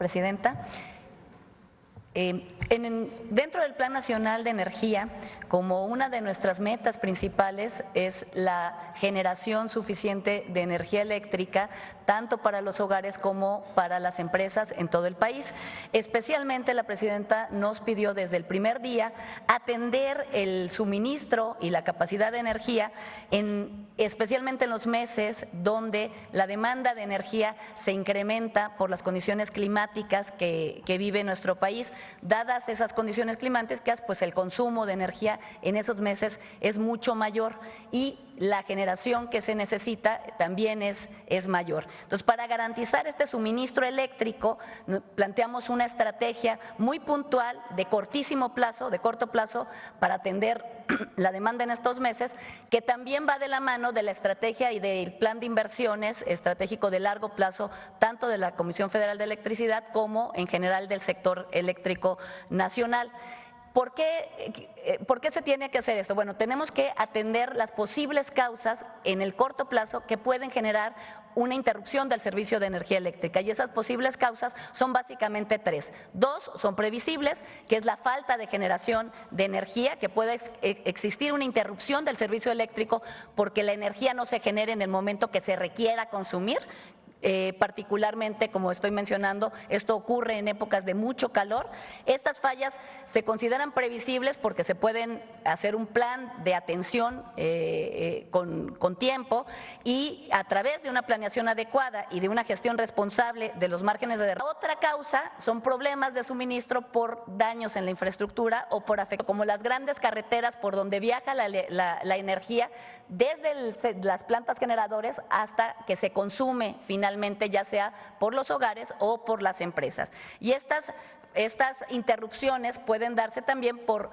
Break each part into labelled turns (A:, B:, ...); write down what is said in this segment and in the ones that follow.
A: Presidenta. Dentro del Plan Nacional de Energía, como una de nuestras metas principales es la generación suficiente de energía eléctrica, tanto para los hogares como para las empresas en todo el país. Especialmente la Presidenta nos pidió desde el primer día atender el suministro y la capacidad de energía, especialmente en los meses donde la demanda de energía se incrementa por las condiciones climáticas que vive nuestro país. Dadas esas condiciones climáticas, pues el consumo de energía en esos meses es mucho mayor y la generación que se necesita también es mayor. Entonces, para garantizar este suministro eléctrico, planteamos una estrategia muy puntual de cortísimo plazo, de corto plazo, para atender la demanda en estos meses, que también va de la mano de la estrategia y del plan de inversiones estratégico de largo plazo, tanto de la Comisión Federal de Electricidad como en general del sector eléctrico nacional. ¿Por qué se tiene que hacer esto? Bueno, tenemos que atender las posibles causas en el corto plazo que pueden generar una interrupción del servicio de energía eléctrica, y esas posibles causas son básicamente tres. Dos son previsibles, que es la falta de generación de energía, que puede existir una interrupción del servicio eléctrico porque la energía no se genere en el momento que se requiera consumir. Particularmente, como estoy mencionando, esto ocurre en épocas de mucho calor. Estas fallas se consideran previsibles porque se pueden hacer un plan de atención con tiempo, y a través de una planeación adecuada y de una gestión responsable de los márgenes de derrame. Otra causa son problemas de suministro por daños en la infraestructura o por afecto, como las grandes carreteras por donde viaja la energía desde las plantas generadoras hasta que se consume finalmente, ya sea por los hogares o por las empresas. Y estas interrupciones pueden darse también por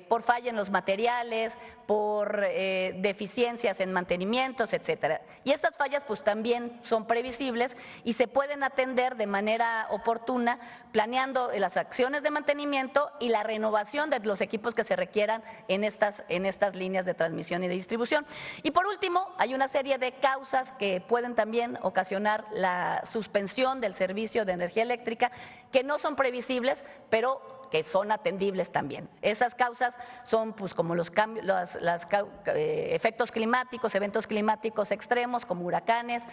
A: por falla en los materiales, por deficiencias en mantenimientos, etcétera. Y estas fallas pues también son previsibles y se pueden atender de manera oportuna, planeando las acciones de mantenimiento y la renovación de los equipos que se requieran en estas líneas de transmisión y de distribución. Y por último, hay una serie de causas que pueden también ocasionar la suspensión del servicio de energía eléctrica, que no son previsibles, pero que son atendibles también. Esas causas son pues como los cambios, efectos climáticos, eventos climáticos extremos como huracanes,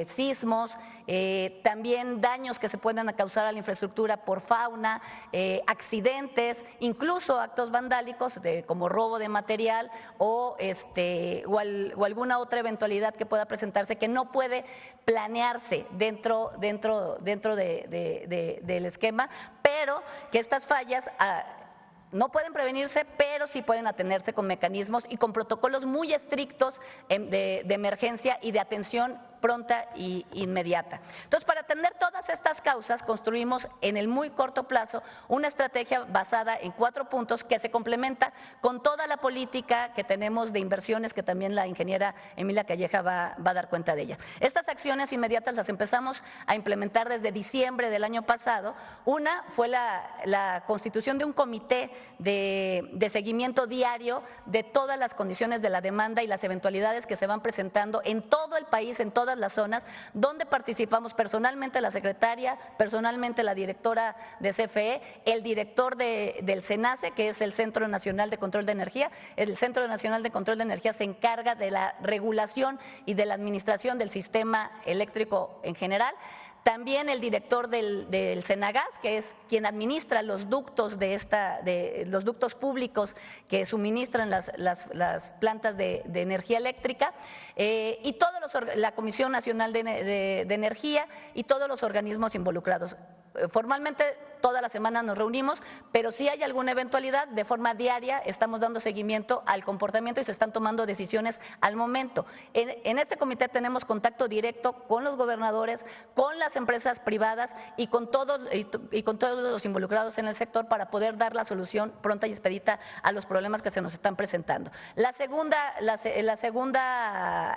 A: sismos, también daños que se pueden causar a la infraestructura por fauna, accidentes, incluso actos vandálicos como robo de material o alguna otra eventualidad que pueda presentarse que no puede planearse dentro del esquema, pero que estas fallas no pueden prevenirse, pero sí pueden atenderse con mecanismos y con protocolos muy estrictos de emergencia y de atención pronta e inmediata. Entonces, para atender todas estas causas, construimos en el muy corto plazo una estrategia basada en 4 puntos que se complementa con toda la política que tenemos de inversiones, que también la ingeniera Emilia Calleja va a dar cuenta de ellas. Estas acciones inmediatas las empezamos a implementar desde diciembre del año pasado. Una fue la constitución de un comité de seguimiento diario de todas las condiciones de la demanda y las eventualidades que se van presentando en todo el país, en todas las zonas, donde participamos personalmente la secretaria, personalmente la directora de CFE, el director del CENACE, que es el Centro Nacional de Control de Energía. El Centro Nacional de Control de Energía se encarga de la regulación y de la administración del sistema eléctrico en general. También el director del Senagas, que es quien administra los ductos los ductos públicos que suministran las plantas de energía eléctrica, y la Comisión Nacional de Energía y todos los organismos involucrados. Formalmente toda la semana nos reunimos, pero si hay alguna eventualidad, de forma diaria estamos dando seguimiento al comportamiento y se están tomando decisiones al momento. En este comité tenemos contacto directo con los gobernadores, con las empresas privadas y con todos los involucrados en el sector para poder dar la solución pronta y expedita a los problemas que se nos están presentando. La segunda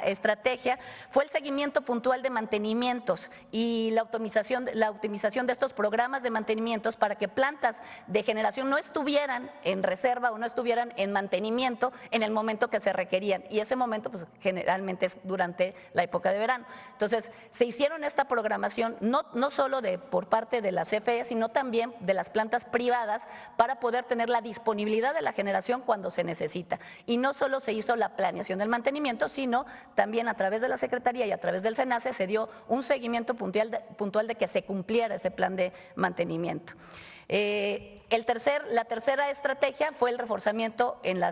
A: estrategia fue el seguimiento puntual de mantenimientos y la optimización de estos programas de mantenimiento lineamientos para que plantas de generación no estuvieran en reserva o no estuvieran en mantenimiento en el momento que se requerían, y ese momento pues generalmente es durante la época de verano. Entonces se hicieron esta programación no solo por parte de la CFE, sino también de las plantas privadas para poder tener la disponibilidad de la generación cuando se necesita. Y no solo se hizo la planeación del mantenimiento, sino también a través de la Secretaría y a través del SENACE se dio un seguimiento puntual de que se cumpliera ese plan de mantenimiento. La tercera estrategia fue el reforzamiento en la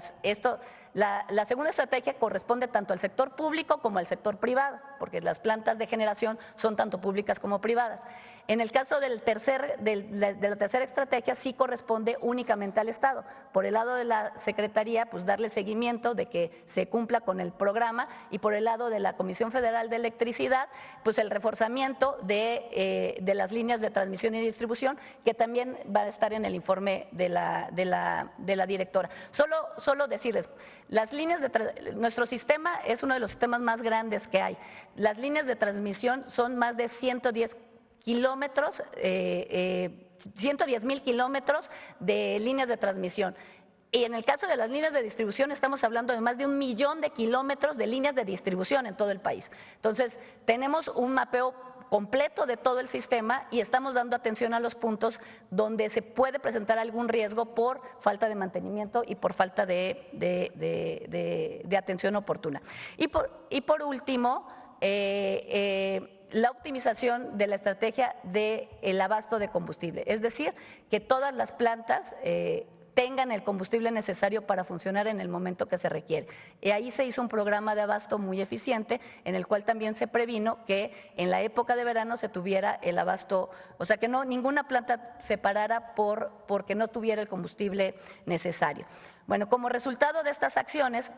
A: segunda estrategia corresponde tanto al sector público como al sector privado, porque las plantas de generación son tanto públicas como privadas. En el caso de la tercera estrategia sí corresponde únicamente al Estado. Por el lado de la Secretaría, pues darle seguimiento de que se cumpla con el programa, y por el lado de la Comisión Federal de Electricidad, pues el reforzamiento de las líneas de transmisión y distribución, que también va a estar en el informe de la directora. Solo decirles, nuestro sistema es uno de los sistemas más grandes que hay. Las líneas de transmisión son más de 110 kilómetros, 110,000 kilómetros de líneas de transmisión. Y en el caso de las líneas de distribución estamos hablando de más de 1 millón de kilómetros de líneas de distribución en todo el país. Entonces, tenemos un mapeo completo de todo el sistema y estamos dando atención a los puntos donde se puede presentar algún riesgo por falta de mantenimiento y por falta de atención oportuna. Y por último, la optimización de la estrategia del abasto de combustible, es decir, que todas las plantas tengan el combustible necesario para funcionar en el momento que se requiere. Y ahí se hizo un programa de abasto muy eficiente, en el cual también se previno que en la época de verano se tuviera el abasto, o sea, que ninguna planta se parara porque no tuviera el combustible necesario. Bueno, como resultado de estas acciones,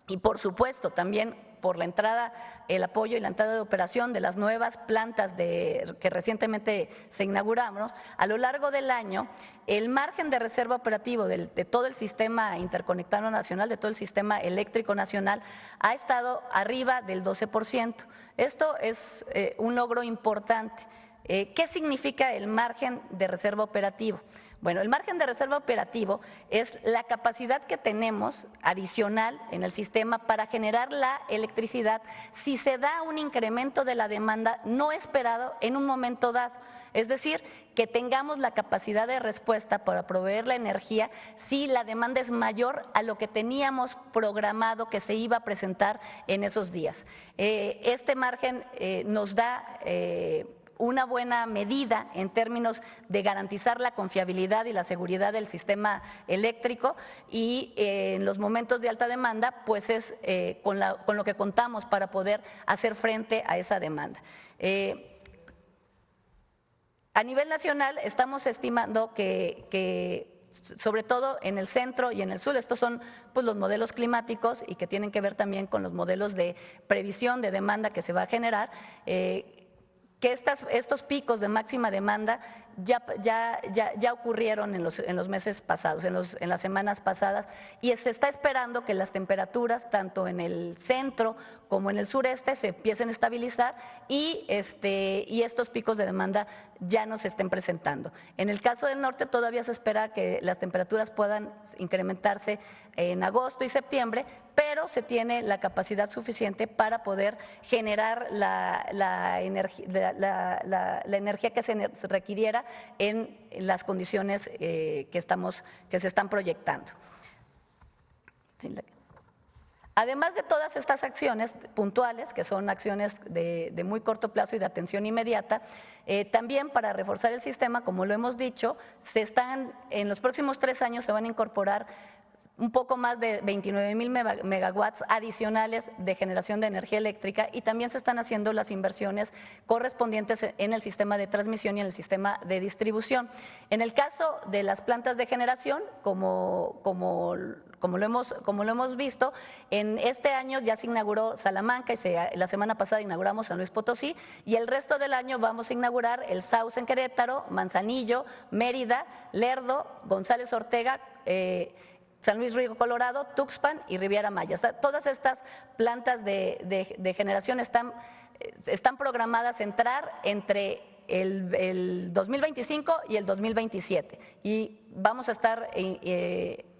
A: y por supuesto también por la entrada, el apoyo y la entrada de operación de las nuevas plantas que recientemente se inauguramos, a lo largo del año el margen de reserva operativo de todo el sistema interconectado nacional, de todo el sistema eléctrico nacional, ha estado arriba del 12%. Esto es un logro importante. ¿Qué significa el margen de reserva operativo? Bueno, el margen de reserva operativo es la capacidad que tenemos adicional en el sistema para generar la electricidad si se da un incremento de la demanda no esperado en un momento dado. Es decir, que tengamos la capacidad de respuesta para proveer la energía si la demanda es mayor a lo que teníamos programado que se iba a presentar en esos días. Este margen nos da una buena medida en términos de garantizar la confiabilidad y la seguridad del sistema eléctrico, y en los momentos de alta demanda pues es con lo que contamos para poder hacer frente a esa demanda. A nivel nacional estamos estimando que sobre todo en el centro y en el sur, estos son pues los modelos climáticos y que tienen que ver también con los modelos de previsión de demanda que se va a generar, que estos picos de máxima demanda ya ocurrieron en los meses pasados, en las semanas pasadas, y se está esperando que las temperaturas tanto en el centro como en el sureste se empiecen a estabilizar y estos picos de demanda ya no se estén presentando. En el caso del norte todavía se espera que las temperaturas puedan incrementarse en agosto y septiembre, pero se tiene la capacidad suficiente para poder generar la energía que se requiriera en las condiciones que se están proyectando. Además de todas estas acciones puntuales, que son acciones de muy corto plazo y de atención inmediata, también para reforzar el sistema, como lo hemos dicho, en los próximos 3 años se van a incorporar un poco más de 29,000 megawatts adicionales de generación de energía eléctrica, y también se están haciendo las inversiones correspondientes en el sistema de transmisión y en el sistema de distribución. En el caso de las plantas de generación, como lo hemos visto, en este año ya se inauguró Salamanca y la semana pasada inauguramos San Luis Potosí, y el resto del año vamos a inaugurar el Sauce en Querétaro, Manzanillo, Mérida, Lerdo, González Ortega, San Luis Río Colorado, Tuxpan y Riviera Maya. O sea, todas estas plantas de generación están programadas a entrar entre el 2025 y el 2027. Y vamos a estar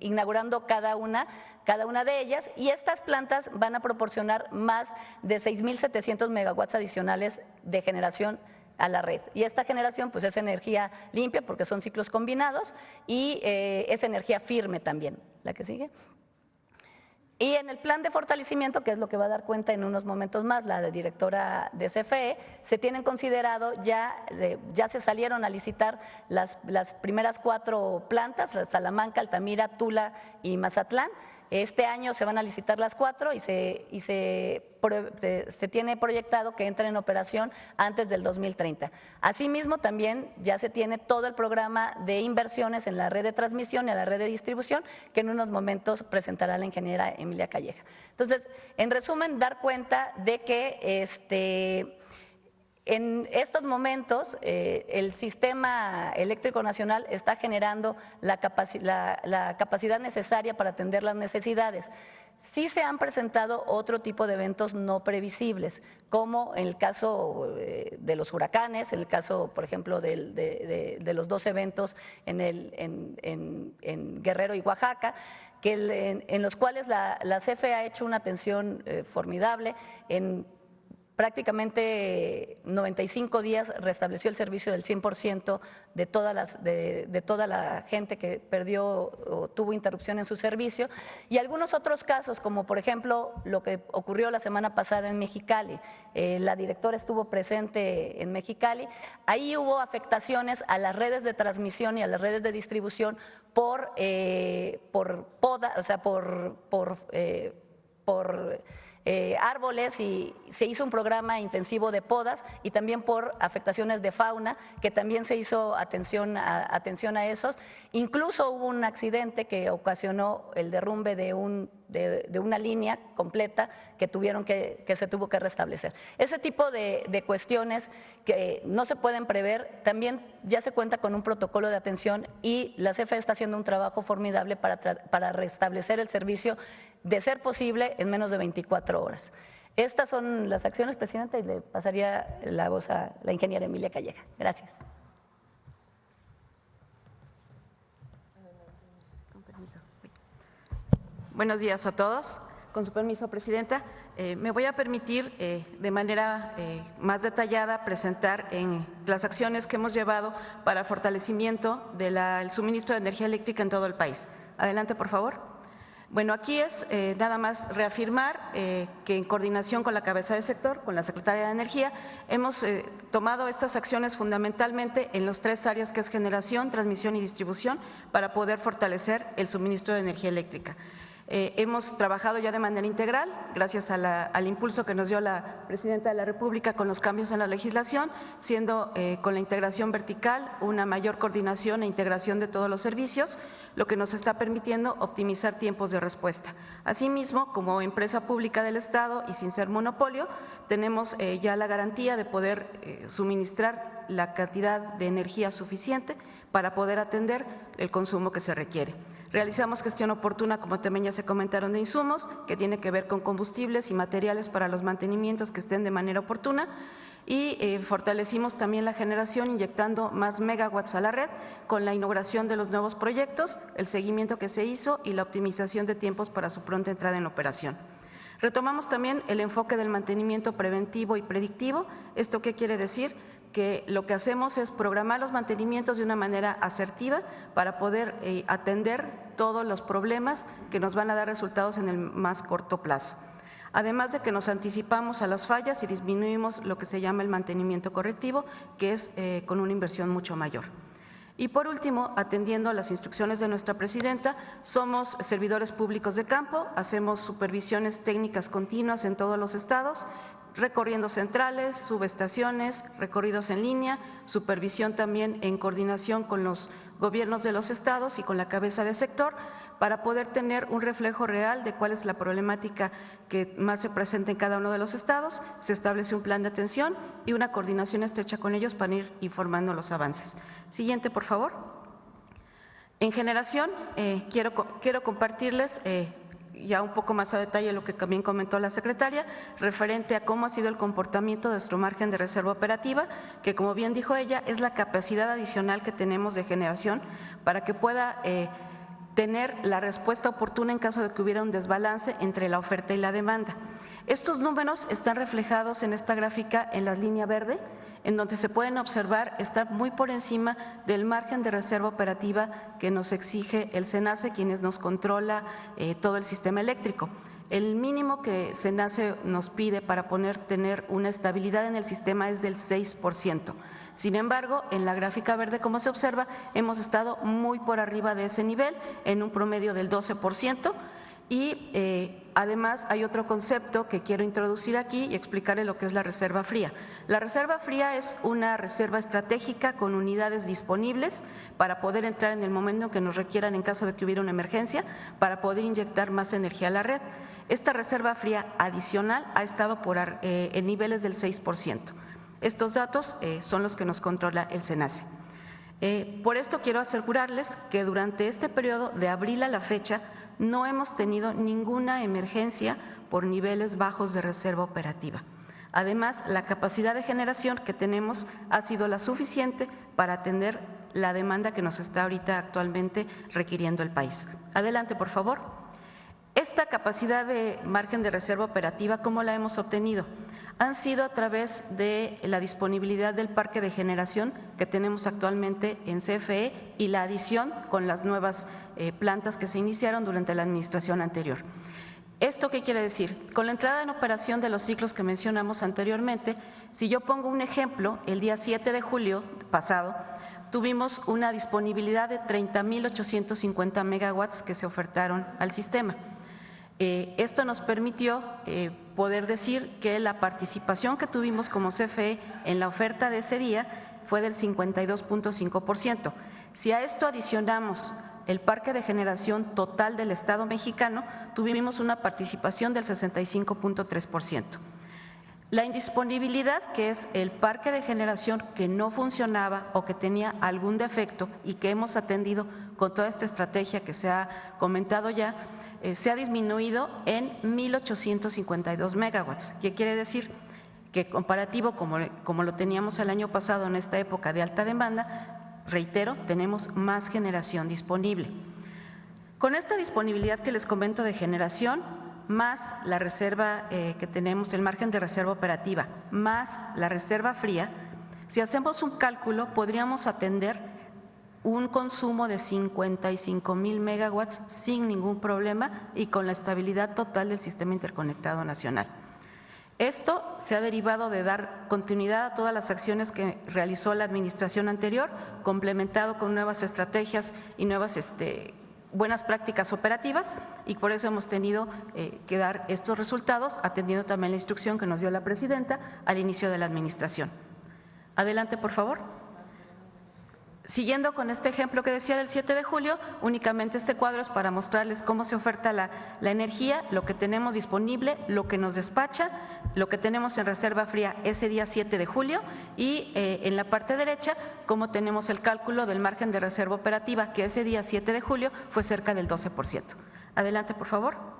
A: inaugurando cada una de ellas, y estas plantas van a proporcionar más de 6.700 megawatts adicionales de generación a la red. Y esta generación pues es energía limpia porque son ciclos combinados, y es energía firme también. ¿La que sigue? Y en el plan de fortalecimiento, que es lo que va a dar cuenta en unos momentos más la directora de CFE, se tienen considerado, ya se salieron a licitar las primeras 4 plantas, Salamanca, Altamira, Tula y Mazatlán. Este año se van a licitar las 4 y se tiene proyectado que entren en operación antes del 2030. Asimismo, también ya se tiene todo el programa de inversiones en la red de transmisión y en la red de distribución, que en unos momentos presentará la ingeniera Emilia Calleja. Entonces, en resumen, dar cuenta de que en estos momentos, el sistema eléctrico nacional está generando la capacidad necesaria para atender las necesidades. Sí se han presentado otro tipo de eventos no previsibles, como en el caso de los huracanes, en el caso, por ejemplo, de los 2 eventos en Guerrero y Oaxaca, en los cuales la CFE ha hecho una atención formidable. En prácticamente 95 días restableció el servicio del 100% de toda la gente que perdió o tuvo interrupción en su servicio, y algunos otros casos, como por ejemplo lo que ocurrió la semana pasada en Mexicali. La directora estuvo presente en Mexicali. Ahí hubo afectaciones a las redes de transmisión y a las redes de distribución por poda, o sea, por árboles, y se hizo un programa intensivo de podas, y también por afectaciones de fauna, que también se hizo atención a esos. Incluso hubo un accidente que ocasionó el derrumbe de una línea completa que se tuvo que restablecer. Ese tipo de cuestiones que no se pueden prever, también ya se cuenta con un protocolo de atención, y la CFE está haciendo un trabajo formidable para restablecer el servicio, de ser posible, en menos de 24 horas. Estas son las acciones, Presidenta, y le pasaría la voz a la ingeniera Emilia Calleja. Gracias.
B: Con permiso. Buenos días a todos. Con su permiso, Presidenta, me voy a permitir de manera más detallada presentar las acciones que hemos llevado para el fortalecimiento del suministro de energía eléctrica en todo el país. Adelante, por favor. Bueno, aquí es nada más reafirmar que en coordinación con la cabeza de sector, con la Secretaría de Energía, hemos tomado estas acciones fundamentalmente en las 3 áreas que es generación, transmisión y distribución, para poder fortalecer el suministro de energía eléctrica. Hemos trabajado ya de manera integral, gracias al impulso que nos dio la Presidenta de la República con los cambios en la legislación, siendo con la integración vertical una mayor coordinación e integración de todos los servicios, lo que nos está permitiendo optimizar tiempos de respuesta. Asimismo, como empresa pública del Estado y sin ser monopolio, tenemos ya la garantía de poder suministrar la cantidad de energía suficiente para poder atender el consumo que se requiere. Realizamos gestión oportuna, como también ya se comentaron, de insumos, que tiene que ver con combustibles y materiales para los mantenimientos que estén de manera oportuna, y fortalecimos también la generación inyectando más megawatts a la red con la inauguración de los nuevos proyectos, el seguimiento que se hizo y la optimización de tiempos para su pronta entrada en operación. Retomamos también el enfoque del mantenimiento preventivo y predictivo. ¿Esto qué quiere decir? Que lo que hacemos es programar los mantenimientos de una manera asertiva para poder atender todos los problemas que nos van a dar resultados en el más corto plazo. Además de que nos anticipamos a las fallas y disminuimos lo que se llama el mantenimiento correctivo, que es con una inversión mucho mayor. Y por último, atendiendo a las instrucciones de nuestra Presidenta, somos servidores públicos de campo, hacemos supervisiones técnicas continuas en todos los estados, recorriendo centrales, subestaciones, recorridos en línea, supervisión también en coordinación con los gobiernos de los estados y con la cabeza de sector, para poder tener un reflejo real de cuál es la problemática que más se presenta en cada uno de los estados. Se establece un plan de atención y una coordinación estrecha con ellos para ir informando los avances. Siguiente, por favor. En generación, quiero compartirles ya un poco más a detalle lo que también comentó la secretaria, referente a cómo ha sido el comportamiento de nuestro margen de reserva operativa, que como bien dijo ella, es la capacidad adicional que tenemos de generación para que pueda tener la respuesta oportuna en caso de que hubiera un desbalance entre la oferta y la demanda. Estos números están reflejados en esta gráfica en la línea verde, en donde se pueden observar estar muy por encima del margen de reserva operativa que nos exige el SENACE, quienes nos controla todo el sistema eléctrico. El mínimo que SENACE nos pide para tener una estabilidad en el sistema es del 6%. Sin embargo, en la gráfica verde, como se observa, hemos estado muy por arriba de ese nivel, en un promedio del 12%. Y además hay otro concepto que quiero introducir aquí y explicarle lo que es la reserva fría. La reserva fría es una reserva estratégica con unidades disponibles para poder entrar en el momento que nos requieran en caso de que hubiera una emergencia, para poder inyectar más energía a la red. Esta reserva fría adicional ha estado en niveles del 6%. Estos datos son los que nos controla el SENACE. Por esto quiero asegurarles que durante este periodo de abril a la fecha no hemos tenido ninguna emergencia por niveles bajos de reserva operativa. Además, la capacidad de generación que tenemos ha sido la suficiente para atender la demanda que nos está ahorita actualmente requiriendo el país. Adelante, por favor. Esta capacidad de margen de reserva operativa, ¿cómo la hemos obtenido? Han sido a través de la disponibilidad del parque de generación que tenemos actualmente en CFE y la adición con las nuevas plantas que se iniciaron durante la administración anterior. ¿Esto qué quiere decir? Con la entrada en operación de los ciclos que mencionamos anteriormente, si yo pongo un ejemplo, el día 7 de julio pasado, tuvimos una disponibilidad de 30.850 megawatts que se ofertaron al sistema. Esto nos permitió poder decir que la participación que tuvimos como CFE en la oferta de ese día fue del 52.5%. Si a esto adicionamos el parque de generación total del Estado mexicano, tuvimos una participación del 65.3%. La indisponibilidad, que es el parque de generación que no funcionaba o que tenía algún defecto y que hemos atendido con toda esta estrategia que se ha comentado ya, se ha disminuido en 1.852 megawatts. ¿Qué quiere decir? Que comparativo como lo teníamos el año pasado en esta época de alta demanda, reitero, tenemos más generación disponible. Con esta disponibilidad que les comento de generación, más la reserva que tenemos, el margen de reserva operativa, más la reserva fría, si hacemos un cálculo podríamos atender un consumo de 55,000 megawatts sin ningún problema y con la estabilidad total del sistema interconectado nacional. Esto se ha derivado de dar continuidad a todas las acciones que realizó la administración anterior, complementado con nuevas estrategias y nuevas buenas prácticas operativas, y por eso hemos tenido que dar estos resultados, atendiendo también la instrucción que nos dio la presidenta al inicio de la administración. Adelante, por favor. Siguiendo con este ejemplo que decía del 7 de julio, únicamente este cuadro es para mostrarles cómo se oferta la energía, lo que tenemos disponible, lo que nos despacha, lo que tenemos en reserva fría ese día 7 de julio y en la parte derecha cómo tenemos el cálculo del margen de reserva operativa, que ese día 7 de julio fue cerca del 12%. Adelante, por favor.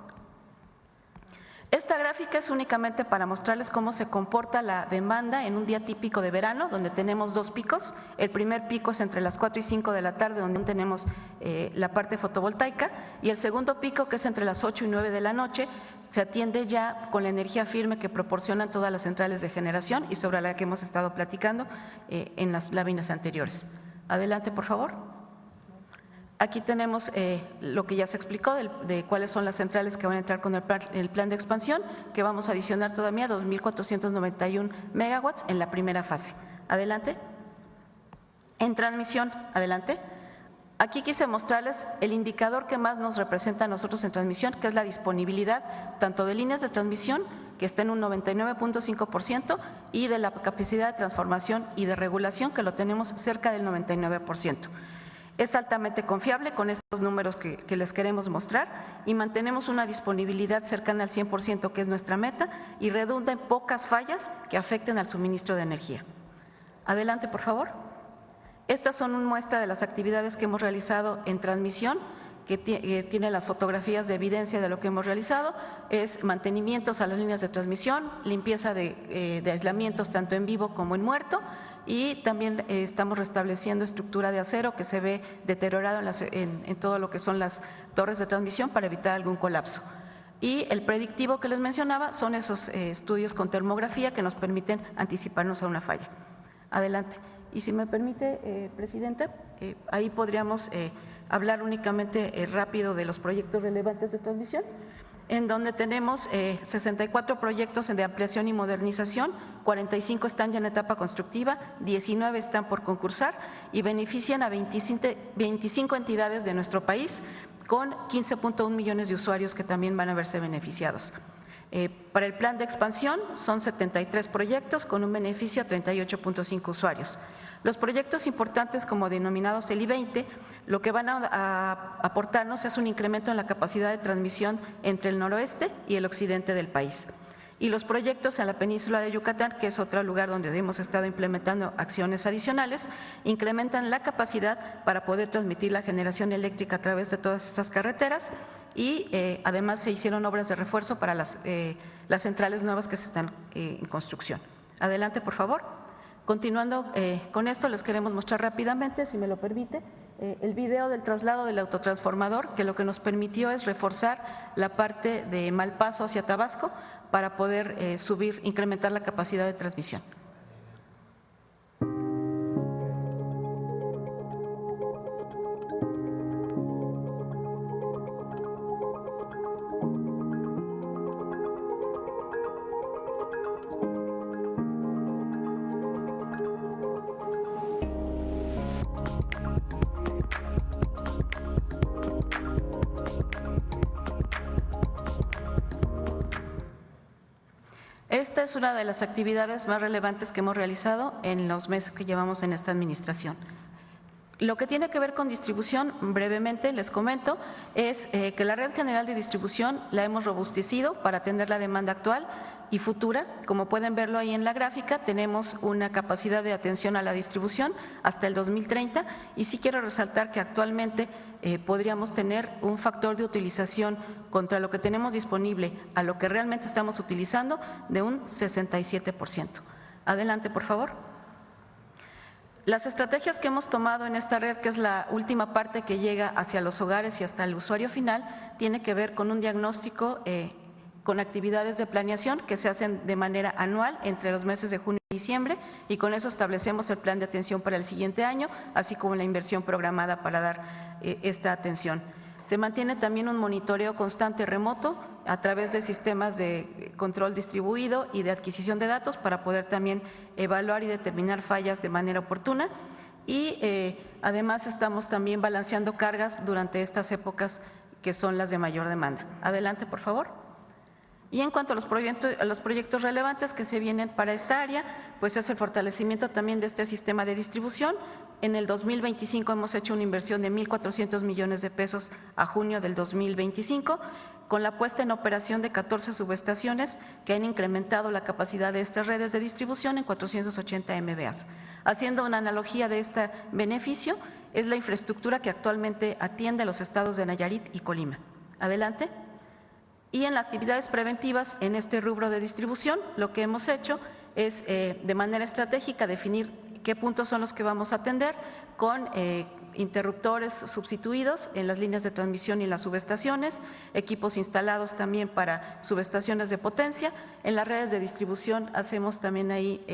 B: Esta gráfica es únicamente para mostrarles cómo se comporta la demanda en un día típico de verano, donde tenemos dos picos. El primer pico es entre las 4 y 5 de la tarde, donde tenemos la parte fotovoltaica, y el segundo pico, que es entre las 8 y 9 de la noche, se atiende ya con la energía firme que proporcionan todas las centrales de generación y sobre la que hemos estado platicando en las láminas anteriores. Adelante, por favor. Aquí tenemos lo que ya se explicó de cuáles son las centrales que van a entrar con el plan de expansión, que vamos a adicionar todavía 2.491 megawatts en la primera fase. Adelante. En transmisión, adelante. Aquí quise mostrarles el indicador que más nos representa a nosotros en transmisión, que es la disponibilidad tanto de líneas de transmisión, que está en un 99.5%, y de la capacidad de transformación y de regulación, que lo tenemos cerca del 99%. Es altamente confiable con estos números que les queremos mostrar y mantenemos una disponibilidad cercana al 100%, que es nuestra meta, y redunda en pocas fallas que afecten al suministro de energía. Adelante, por favor. Estas son una muestra de las actividades que hemos realizado en transmisión que tiene las fotografías de evidencia de lo que hemos realizado, es mantenimientos a las líneas de transmisión, limpieza de aislamientos tanto en vivo como en muerto, y también estamos restableciendo estructura de acero que se ve deteriorado en todo lo que son las torres de transmisión para evitar algún colapso. Y el predictivo que les mencionaba son esos estudios con termografía que nos permiten anticiparnos a una falla. Adelante. Y si me permite, Presidenta, ahí podríamos hablar únicamente rápido de los proyectos relevantes de transmisión, en donde tenemos 64 proyectos de ampliación y modernización, 45 están ya en etapa constructiva, 19 están por concursar y benefician a 25 entidades de nuestro país con 15.1 millones de usuarios que también van a verse beneficiados. Para el plan de expansión son 73 proyectos con un beneficio a 38.5 usuarios. Los proyectos importantes como denominados el I-20, lo que van a aportarnos es un incremento en la capacidad de transmisión entre el noroeste y el occidente del país. Y los proyectos en la península de Yucatán, que es otro lugar donde hemos estado implementando acciones adicionales, incrementan la capacidad para poder transmitir la generación eléctrica a través de todas estas carreteras y además se hicieron obras de refuerzo para las centrales nuevas que se están en construcción. Adelante, por favor. Continuando con esto, les queremos mostrar rápidamente, si me lo permite, el video del traslado del autotransformador, que lo que nos permitió es reforzar la parte de Malpaso hacia Tabasco para poder incrementar la capacidad de transmisión. Esta es una de las actividades más relevantes que hemos realizado en los meses que llevamos en esta administración. Lo que tiene que ver con distribución, brevemente les comento, es que la red general de distribución la hemos robustecido para atender la demanda actual y futura. Como pueden verlo ahí en la gráfica, tenemos una capacidad de atención a la distribución hasta el 2030 y sí quiero resaltar que actualmente podríamos tener un factor de utilización contra lo que tenemos disponible a lo que realmente estamos utilizando de un 67%. Adelante, por favor. Las estrategias que hemos tomado en esta red, que es la última parte que llega hacia los hogares y hasta el usuario final, tiene que ver con un diagnóstico con actividades de planeación que se hacen de manera anual entre los meses de junio y diciembre y con eso establecemos el plan de atención para el siguiente año, así como la inversión programada para dar esta atención. Se mantiene también un monitoreo constante remoto a través de sistemas de control distribuido y de adquisición de datos para poder también evaluar y determinar fallas de manera oportuna y además estamos también balanceando cargas durante estas épocas que son las de mayor demanda. Adelante, por favor. Y en cuanto a los proyectos relevantes que se vienen para esta área, pues es el fortalecimiento también de este sistema de distribución. En el 2025 hemos hecho una inversión de 1.400 millones de pesos a junio del 2025, con la puesta en operación de 14 subestaciones que han incrementado la capacidad de estas redes de distribución en 480 MVAs. Haciendo una analogía de este beneficio, es la infraestructura que actualmente atiende a los estados de Nayarit y Colima. Adelante. Y en las actividades preventivas en este rubro de distribución, lo que hemos hecho es de manera estratégica definir qué puntos son los que vamos a atender con interruptores sustituidos en las líneas de transmisión y en las subestaciones, equipos instalados también para subestaciones de potencia. En las redes de distribución hacemos también ahí